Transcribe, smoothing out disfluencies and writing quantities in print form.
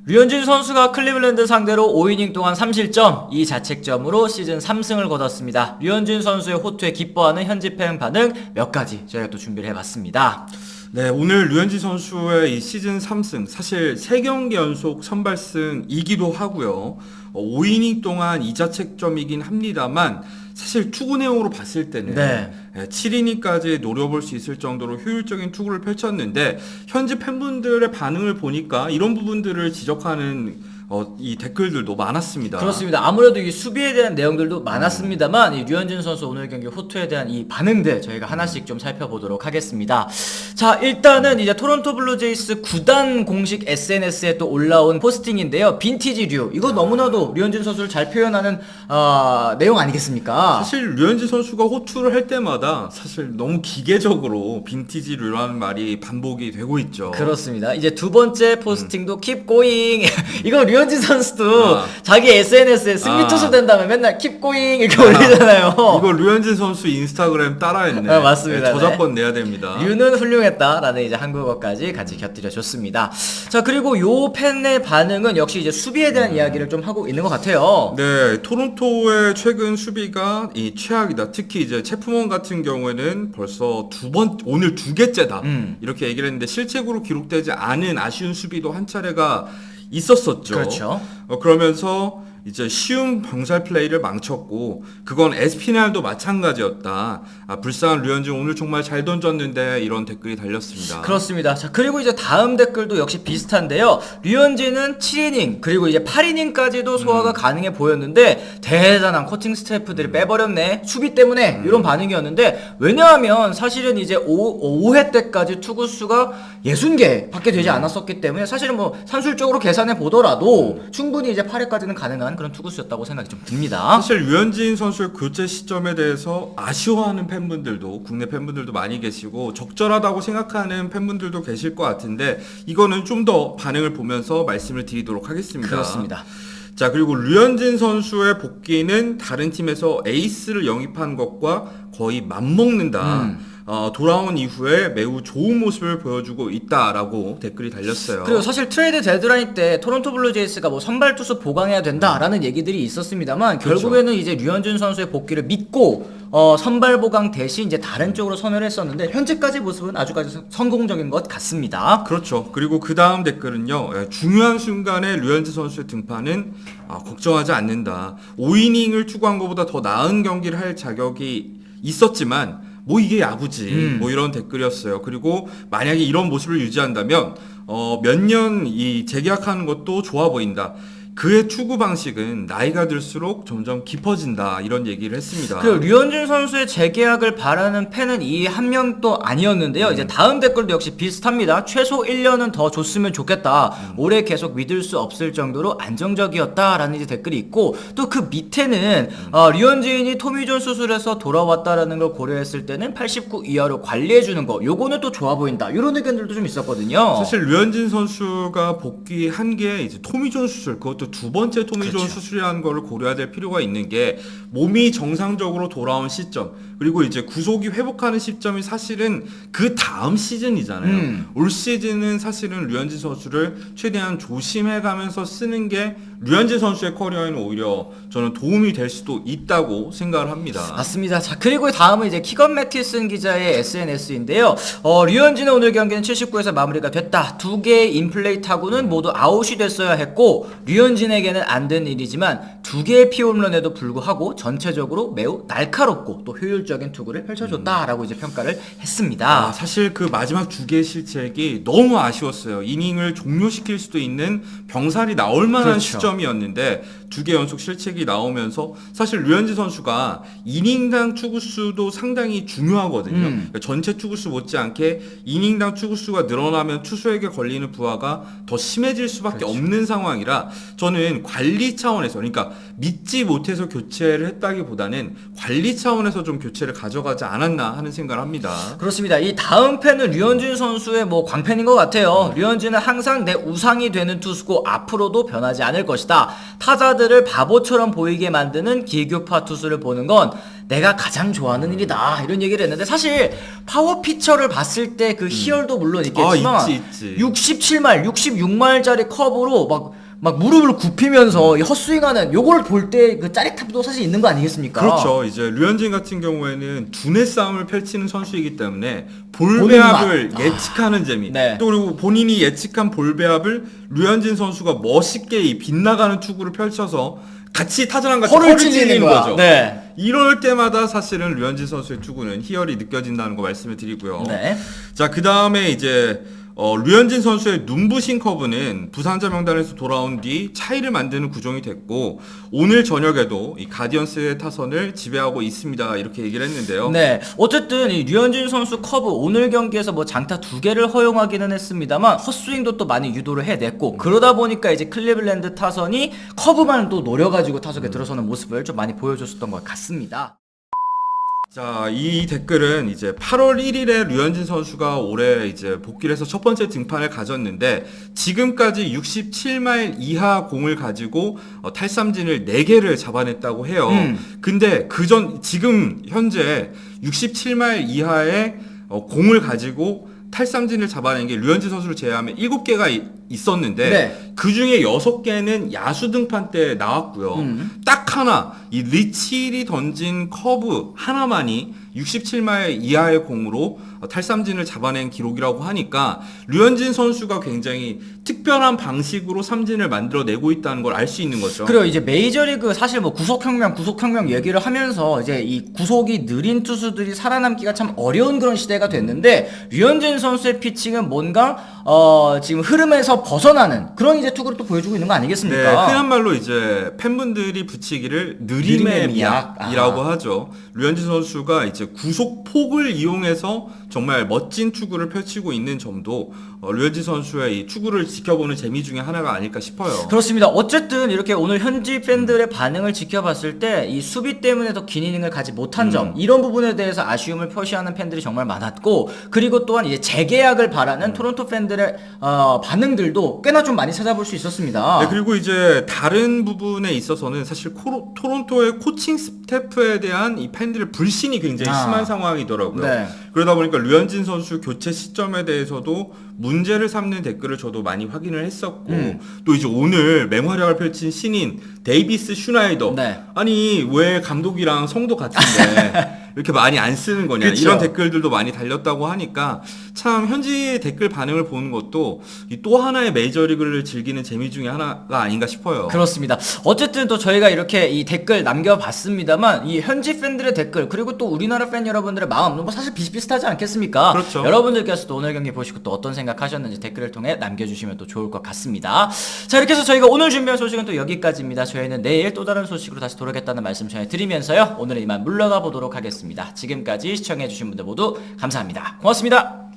류현진 선수가 클리블랜드 상대로 5이닝 동안 3실점, 2자책점으로 시즌 3승을 거뒀습니다. 류현진 선수의 호투에 기뻐하는 현지 팬 반응 몇 가지 저희가 또 준비를 해봤습니다. 네, 오늘 류현진 선수의 이 시즌 3승, 사실 3경기 연속 선발승이기도 하고요. 5이닝 동안 2자책점이긴 합니다만 사실 투구 내용으로 봤을 때는 7이닝까지 노려볼 수 있을 정도로 효율적인 투구를 펼쳤는데 현지 팬분들의 반응을 보니까 이런 부분들을 지적하는 이 댓글들도 많았습니다. 그렇습니다. 아무래도 이 수비에 대한 내용들도 많았습니다만 이 류현진 선수 오늘 경기 호투에 대한 이 반응들 저희가 하나씩 좀 살펴보도록 하겠습니다. 자, 일단은 이제 토론토 블루제이스 구단 공식 SNS에 또 올라온 포스팅인데요. 빈티지류. 이거 너무나도 류현진 선수를 잘 표현하는 내용 아니겠습니까? 사실 류현진 선수가 호투를 할 때마다 사실 너무 기계적으로 빈티지류라는 말이 반복이 되고 있죠. 그렇습니다. 이제 두 번째 포스팅도 keep going. 이거 류현진 선수도 자기 SNS에 승리 투수 된다면 맨날 keep going 이렇게 올리잖아요. 이거 류현진 선수 인스타그램 따라했네. 맞습니다. 네, 저작권 내야 됩니다. 류는 훌륭했다라는 이제 한국어까지 같이 곁들여 줬습니다. 자, 그리고 요 팬의 반응은 역시 이제 수비에 대한 이야기를 좀 하고 있는 것 같아요. 네, 토론토의 최근 수비가 이 최악이다. 특히 이제 체프먼 같은 경우에는 벌써 오늘 두 개째다. 이렇게 얘기를 했는데 실책으로 기록되지 않은 아쉬운 수비도 한 차례가 있었었죠. 그렇죠. 그러면서 이제 쉬운 병살 플레이를 망쳤고 그건 에스피날도 마찬가지였다. 불쌍한 류현진 오늘 정말 잘 던졌는데 이런 댓글이 달렸습니다. 그렇습니다. 자, 그리고 이제 다음 댓글도 역시 비슷한데요. 류현진은 7이닝 그리고 이제 8이닝까지도 소화가 가능해 보였는데 대단한 코칭 스태프들이 빼버렸네. 수비 때문에 이런 반응이었는데 왜냐하면 사실은 이제 5회 때까지 투구수가 60개 밖에 되지 않았었기 때문에 사실은 뭐 산술적으로 계산해 보더라도 충분히 이제 8회까지는 가능한 그런 투구수였다고 생각이 좀 듭니다. 사실 류현진 선수의 교체 시점에 대해서 아쉬워하는 팬분들도 국내 팬분들도 많이 계시고 적절하다고 생각하는 팬분들도 계실 것 같은데 이거는 좀 더 반응을 보면서 말씀을 드리도록 하겠습니다. 그렇습니다. 자, 그리고 류현진 선수의 복귀는 다른 팀에서 에이스를 영입한 것과 거의 맞먹는다. 돌아온 이후에 매우 좋은 모습을 보여주고 있다라고 댓글이 달렸어요. 그리고 사실 트레이드 데드라인 때 토론토 블루제이스가 뭐 선발 투수 보강해야 된다라는 얘기들이 있었습니다만 그렇죠. 결국에는 이제 류현진 선수의 복귀를 믿고 선발 보강 대신 이제 다른 쪽으로 선회를 했었는데 현재까지 모습은 아주까지 성공적인 것 같습니다. 그렇죠. 그리고 그 다음 댓글은요. 중요한 순간에 류현진 선수의 등판은 걱정하지 않는다. 5이닝을 투구한 것보다 더 나은 경기를 할 자격이 있었지만 뭐 이게 야구지 뭐 이런 댓글이었어요. 그리고 만약에 이런 모습을 유지한다면 몇 년 이 재계약하는 것도 좋아 보인다. 그의 투구 방식은 나이가 들수록 점점 깊어진다 이런 얘기를 했습니다. 그리고 류현진 선수의 재계약을 바라는 팬은 이 한 명도 아니었는데요. 이제 다음 댓글도 역시 비슷합니다. 최소 1년은 더 줬으면 좋겠다. 올해 계속 믿을 수 없을 정도로 안정적이었다라는 이제 댓글이 있고 또 그 밑에는 류현진이 토미존 수술에서 돌아왔다라는 걸 고려했을 때는 89 이하로 관리해주는 거 요거는 또 좋아 보인다. 이런 의견들도 좀 있었거든요. 사실 류현진 선수가 복귀한 게 이제 토미존 수술 그것도 두 번째 토미존 그렇죠. 수술이라는 걸 고려해야 될 필요가 있는 게 몸이 정상적으로 돌아온 시점 그리고 이제 구속이 회복하는 시점이 사실은 그 다음 시즌이잖아요. 올 시즌은 사실은 류현진 선수를 최대한 조심해가면서 쓰는 게 류현진 선수의 커리어에는 오히려 저는 도움이 될 수도 있다고 생각을 합니다. 맞습니다. 자, 그리고 다음은 이제 키건 매티슨 기자의 SNS인데요. 류현진의 오늘 경기는 79에서 마무리가 됐다. 두 개의 인플레이 타구는 모두 아웃이 됐어야 했고 류현진에게는 안 된 일이지만 두 개의 피홈런에도 불구하고 전체적으로 매우 날카롭고 또 효율적인 투구를 펼쳐줬다라고 이제 평가를 했습니다. 사실 그 마지막 두 개의 실책이 너무 아쉬웠어요. 이닝을 종료시킬 수도 있는 병살이 나올 만한 그렇죠. 시점이었는데 두 개 연속 실책이 나오면서 사실 류현진 선수가 이닝당 투구수도 상당히 중요하거든요. 그러니까 전체 투구수 못지않게 이닝당 투구수가 늘어나면 투수에게 걸리는 부하가 더 심해질 수밖에 그렇죠. 없는 상황이라 저는 관리 차원에서 그러니까 믿지 못해서 교체를 했다기보다는 관리 차원에서 좀 교체를 가져가지 않았나 하는 생각을 합니다. 그렇습니다. 이 다음 팬은 류현진 선수의 뭐 광팬인 것 같아요. 류현진은 항상 내 우상이 되는 투수고 앞으로도 변하지 않을 것이다. 타자들 타자들을 바보처럼 보이게 만드는 기교파 투수를 보는 건 내가 가장 좋아하는 일이다 이런 얘기를 했는데 사실 파워 피처를 봤을 때 그 희열도 물론 있겠지만 있지. 67말, 66말짜리 커브로 막 무릎을 굽히면서 이 헛스윙하는 요걸 볼 때 그 짜릿함도 사실 있는 거 아니겠습니까? 그렇죠. 이제 류현진 같은 경우에는 두뇌 싸움을 펼치는 선수이기 때문에 볼배합을 예측하는 재미. 네. 또 그리고 본인이 예측한 볼배합을 류현진 선수가 멋있게 이 빗나가는 투구를 펼쳐서 같이 타자랑 같이 허를 찔리는 거죠. 네. 이럴 때마다 사실은 류현진 선수의 투구는 희열이 느껴진다는 거 말씀을 드리고요. 네. 자, 그 다음에 이제 류현진 선수의 눈부신 커브는 부상자 명단에서 돌아온 뒤 차이를 만드는 구종이 됐고 오늘 저녁에도 이 가디언스의 타선을 지배하고 있습니다. 이렇게 얘기를 했는데요. 네. 어쨌든 이 류현진 선수 커브 오늘 경기에서 뭐 장타 2개를 허용하기는 했습니다만 헛스윙도 또 많이 유도를 해냈고 그러다 보니까 이제 클리블랜드 타선이 커브만 또 노려가지고 타석에 들어서는 모습을 좀 많이 보여줬었던 것 같습니다. 자, 이 댓글은 이제 8월 1일에 류현진 선수가 올해 이제 복귀를 해서 첫 번째 등판을 가졌는데 지금까지 67마일 이하 공을 가지고 탈삼진을 4개를 잡아냈다고 해요. 근데 지금 현재 67마일 이하의 공을 가지고 탈삼진을 잡아낸 게 류현진 선수를 제외하면 7개가 있었는데 네. 그 중에 6개는 야수 등판 때 나왔고요. 딱 하나 이 리칠이 던진 커브 하나만이 67마일 이하의 공으로 탈삼진을 잡아낸 기록이라고 하니까 류현진 선수가 굉장히 특별한 방식으로 삼진을 만들어내고 있다는 걸 알 수 있는 거죠. 그리고 이제 메이저리그 사실 뭐 구속혁명 얘기를 하면서 이제 이 구속이 느린 투수들이 살아남기가 참 어려운 그런 시대가 됐는데 류현진 선수의 피칭은 뭔가 지금 흐름에서 벗어나는 그런 이제 투구를 또 보여주고 있는 거 아니겠습니까? 네, 흔한 말로 이제 팬분들이 붙이기를 느림의 미학이라고 하죠. 류현진 선수가 이제 구속폭을 이용해서 정말 멋진 투구를 펼치고 있는 점도 류현진 선수의 이 투구를 지켜보는 재미 중에 하나가 아닐까 싶어요. 그렇습니다. 어쨌든 이렇게 오늘 현지 팬들의 반응을 지켜봤을 때 이 수비 때문에 더 긴 이닝을 가지 못한 점 이런 부분에 대해서 아쉬움을 표시하는 팬들이 정말 많았고 그리고 또한 이제 재계약을 바라는 토론토 팬들의 반응들도 꽤나 좀 많이 찾아볼 수 있었습니다. 네, 그리고 이제 다른 부분에 있어서는 사실 토론토의 코칭 스태프에 대한 이 팬들의 불신이 굉장히 심한 상황이더라고요. 네. 그러다 보니까 류현진 선수 교체 시점에 대해서도 문제를 삼는 댓글을 저도 많이 확인을 했었고 또 이제 오늘 맹활약을 펼친 신인 데이비스 슈나이더 네. 아니 왜 감독이랑 성도 같은데 이렇게 많이 안 쓰는 거냐 그쵸. 이런 댓글들도 많이 달렸다고 하니까 참 현지 댓글 반응을 보는 것도 또 하나의 메이저리그를 즐기는 재미 중에 하나가 아닌가 싶어요. 그렇습니다. 어쨌든 또 저희가 이렇게 이 댓글 남겨봤습니다만 이 현지 팬들의 댓글 그리고 또 우리나라 팬 여러분들의 마음 뭐 사실 비슷비슷하지 않겠습니까? 그렇죠. 여러분들께서도 오늘 경기 보시고 또 어떤 생각하셨는지 댓글을 통해 남겨주시면 또 좋을 것 같습니다. 자 이렇게 해서 저희가 오늘 준비한 소식은 또 여기까지입니다. 저희는 내일 또 다른 소식으로 다시 돌아오겠다는 말씀 전해드리면서요. 오늘은 이만 물러가 보도록 하겠습니다. 지금까지 시청해주신 분들 모두 감사합니다. 고맙습니다.